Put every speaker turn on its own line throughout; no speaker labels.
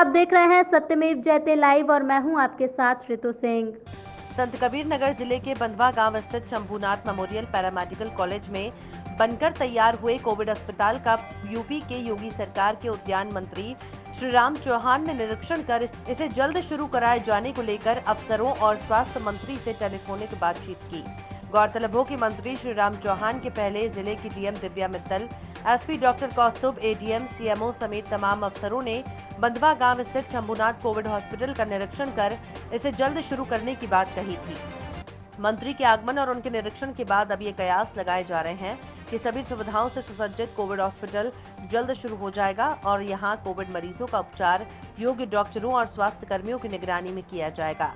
देख रहे हैं सत्यमेव जयते लाइव और मैं हूं आपके साथ ऋतु सिंह।
संत कबीर नगर जिले के बंधवा गांव स्थित शंभूनाथ मेमोरियल पैरामेडिकल कॉलेज में बनकर तैयार हुए कोविड अस्पताल का यूपी के योगी सरकार के उद्यान मंत्री श्रीराम चौहान ने निरीक्षण कर इसे जल्द शुरू कराए जाने को लेकर अफसरों और स्वास्थ्य मंत्री से टेलीफोनिक बातचीत की। गौरतलब हो कि मंत्री श्रीराम चौहान के पहले जिले की DM Divya Mittal, SP doctor Kaustubh, ADM, CMO समेत तमाम अफसरों ने बंधवा गांव स्थित शंभूनाथ कोविड हॉस्पिटल का निरीक्षण कर इसे जल्द शुरू करने की बात कही थी। मंत्री के आगमन और उनके निरीक्षण के बाद अब ये कयास लगाए जा रहे हैं कि सभी सुविधाओं से सुसज्जित कोविड हॉस्पिटल जल्द शुरू हो जाएगा और यहां कोविड मरीजों का उपचार योग्य डॉक्टरों और स्वास्थ्य कर्मियों की निगरानी में किया जाएगा।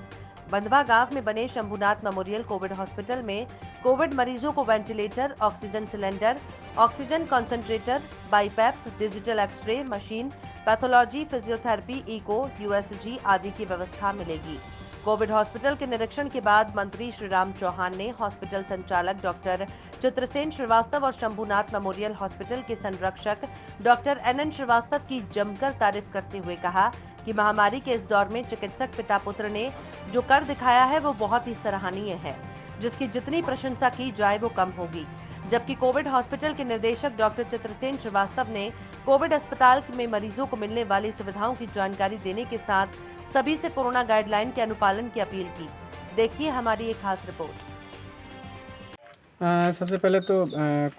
बंधवा गांव में बने शंभूनाथ मेमोरियल कोविड हॉस्पिटल में कोविड मरीजों को ventilator, oxygen cylinder, oxygen concentrator, BiPAP, digital X ray machine, pathology, physiotherapy, echo, USG आदि की व्यवस्था मिलेगी। कोविड हॉस्पिटल के निरीक्षण के बाद मंत्री श्रीराम चौहान ने हॉस्पिटल संचालक डॉक्टर चित्रसेन श्रीवास्तव और शंभूनाथ मेमोरियल हॉस्पिटल के संरक्षक डॉक्टर एनएन श्रीवास्तव की जमकर तारीफ करते हुए कहा कि महामारी के इस दौर में चिकित्सक पिता पुत्र ने जो कर दिखाया है वो बहुत ही सराहनीय है, जिसकी जितनी प्रशंसा की जाए वो कम होगी। जबकि कोविड हॉस्पिटल के निदेशक डॉक्टर चित्रसेन श्रीवास्तव ने कोविड अस्पताल में मरीजों को मिलने वाली सुविधाओं की जानकारी देने के साथ सभी से कोरोना गाइडलाइन के अनुपालन की अपील की। देखिए हमारी एक खास रिपोर्ट।
सबसे पहले तो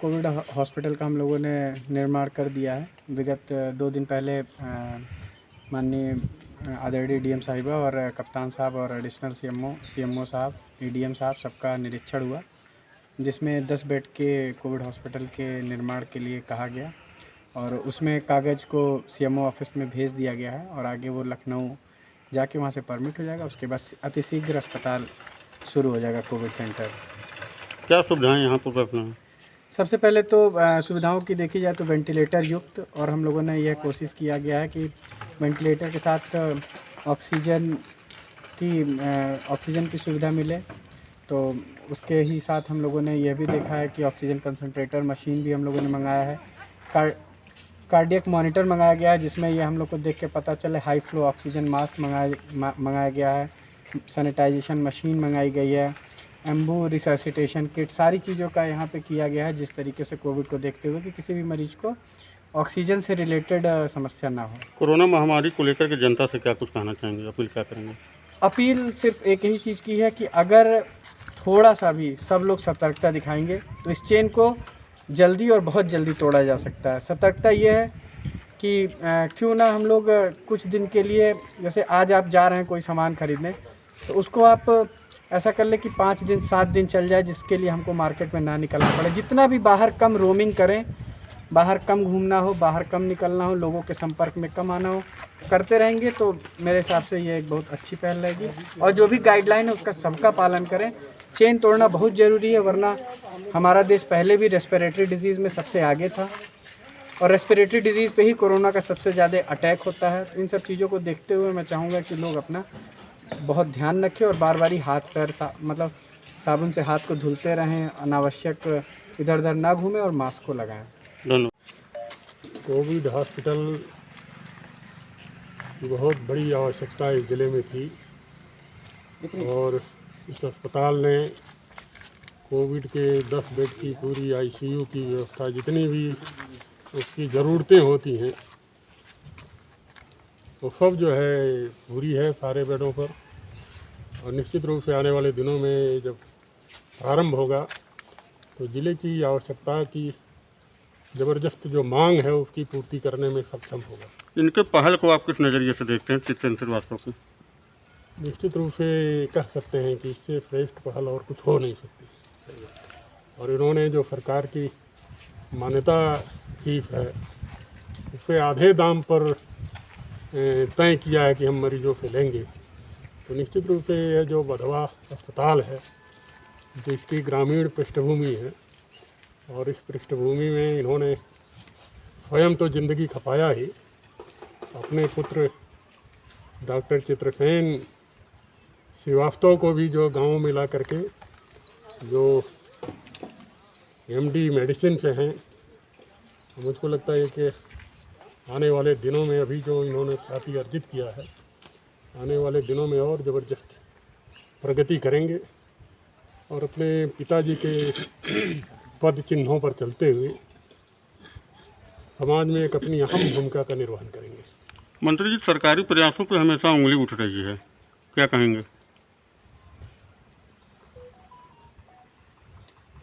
कोविड हॉस्पिटल का हम लोगों ने निर्माण कर दिया है। विगत 2 दिन पहले माननीय आदरणीय डीएम साहिबा और कप्तान साहब और एडिशनल सीएमओ साहब, एडीएम साहब सबका निरीक्षण हुआ, जिसमें 10 बेड के कोविड हॉस्पिटल के निर्माण के लिए कहा गया और उसमें कागज़ को सीएमओ ऑफिस में भेज दिया गया है और आगे वो लखनऊ जाके वहाँ से परमिट हो जाएगा। उसके बाद अतिशीघ्र अस्पताल शुरू हो जाएगा कोविड सेंटर।
क्या सुविधाएं यहाँ पर उपलब्ध हैं?
सबसे पहले तो सुविधाओं की देखी जाए तो वेंटिलेटर युक्त, और हम लोगों ने यह कोशिश किया गया है कि वेंटिलेटर के साथ ऑक्सीजन की सुविधा मिले। तो उसके ही साथ हम लोगों ने यह भी देखा है कि ऑक्सीजन कंसंट्रेटर मशीन भी हम लोगों ने मंगाया है। कार्डियक मॉनिटर मंगाया गया है, जिसमें ये हम लोग को देख के पता चले। हाई फ्लो ऑक्सीजन मास्क मंगाया गया है। सैनिटाइजेशन मशीन मंगाई गई है। एम्बू रिसर्सिटेशन किट, सारी चीज़ों का यहाँ पे किया गया है, जिस तरीके से कोविड को देखते हुए कि किसी भी मरीज को ऑक्सीजन से रिलेटेड समस्या ना हो।
कोरोना महामारी को लेकर के जनता से क्या कुछ कहना चाहेंगे, अपील क्या करेंगे?
अपील सिर्फ एक ही चीज़ की है कि अगर थोड़ा सा भी सब लोग सतर्कता दिखाएंगे तो इस चेन को जल्दी और बहुत जल्दी तोड़ा जा सकता है। सतर्कता ये है कि क्यों ना हम लोग कुछ दिन के लिए, जैसे आज आप जा रहे हैं कोई सामान खरीदने, तो उसको आप ऐसा कर ले कि 5 दिन 7 दिन चल जाए, जिसके लिए हमको मार्केट में ना निकलना पड़े। जितना भी बाहर कम रोमिंग करें, बाहर कम घूमना हो, बाहर कम निकलना हो, लोगों के संपर्क में कम आना हो, करते रहेंगे तो मेरे हिसाब से ये एक बहुत अच्छी पहल रहेगी। और जो भी गाइडलाइन है उसका सबका पालन करें। चेन तोड़ना बहुत ज़रूरी है, वरना हमारा देश पहले भी रेस्पिरेटरी डिजीज़ में सबसे आगे था और रेस्पिरेटरी डिजीज़ पे ही कोरोना का सबसे ज़्यादा अटैक होता है। तो इन सब चीज़ों को देखते हुए मैं चाहूँगा कि लोग अपना बहुत ध्यान रखें और बार बार ही हाथ पैर मतलब साबुन से हाथ को धुलते रहें, अनावश्यक इधर उधर ना घूमें और मास्क को लगाएं।
धन्यवाद। कोविड हॉस्पिटल की बहुत बड़ी आवश्यकता इस ज़िले में थी और इस अस्पताल ने कोविड के 10 बेड की पूरी आईसीयू की व्यवस्था, जितनी भी उसकी ज़रूरतें होती हैं वो सब जो है पूरी है सारे बेडों पर। और निश्चित रूप से आने वाले दिनों में जब प्रारंभ होगा तो ज़िले की आवश्यकता की ज़बरदस्त जो मांग है उसकी पूर्ति करने में सक्षम होगा। इनके पहल को आप किस नज़रिए से देखते हैं, चित्रसेन श्रीवास्तव को? निश्चित रूप से कह सकते हैं कि इससे श्रेष्ठ पहल और कुछ हो नहीं सकती। सही बात। और इन्होंने जो सरकार की मान्यता फीस है उससे आधे दाम पर तय किया है कि हम मरीजों से लेंगे, तो निश्चित रूप से यह जो बंधवा अस्पताल है जिसकी ग्रामीण पृष्ठभूमि है और इस पृष्ठभूमि में इन्होंने स्वयं तो जिंदगी खपाया ही, अपने पुत्र डॉक्टर चित्रसेन श्रीवास्तव को भी जो गांव में ला करके जो एमडी मेडिसिन से हैं, मुझको लगता है कि आने वाले दिनों में अभी जो इन्होंने ख्याति अर्जित किया है, आने वाले दिनों में और ज़बरदस्त प्रगति करेंगे और अपने पिताजी के पद चिन्हों पर चलते हुए समाज में एक अपनी अहम भूमिका का निर्वहन करेंगे।
मंत्री जी, सरकारी प्रयासों पर हमेशा उंगली उठ रही है, क्या कहेंगे?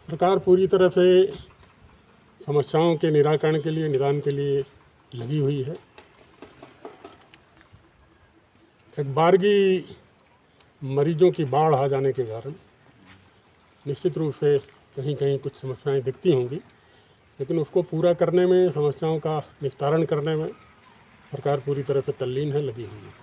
सरकार पूरी तरह से समस्याओं के निराकरण के लिए, निदान के लिए लगी हुई है। एक बारगी मरीजों की बाढ़ आ जाने के कारण निश्चित रूप से कहीं कहीं कुछ समस्याएं दिखती होंगी, लेकिन उसको पूरा करने में, समस्याओं का निस्तारण करने में सरकार पूरी तरह से तल्लीन है, लगी हुई है।